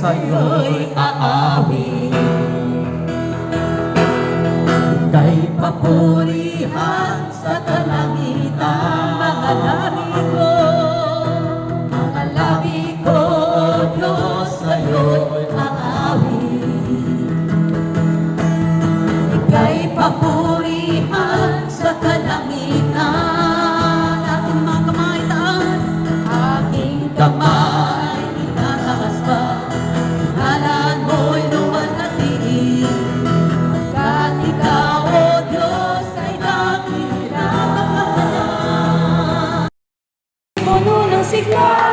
sa'yo'y aamin. Kay papurihan sa kalangitan, mga labi ko, O Diyos, sa'yo'y aamin. Ika'y papurihan sa kalangitan, aking mga kamay taas, aking kamay itataas pa, ngalan mo'y luwalhati, pagkat ikaw, O Diyos, ay dakila. Puno ng sigla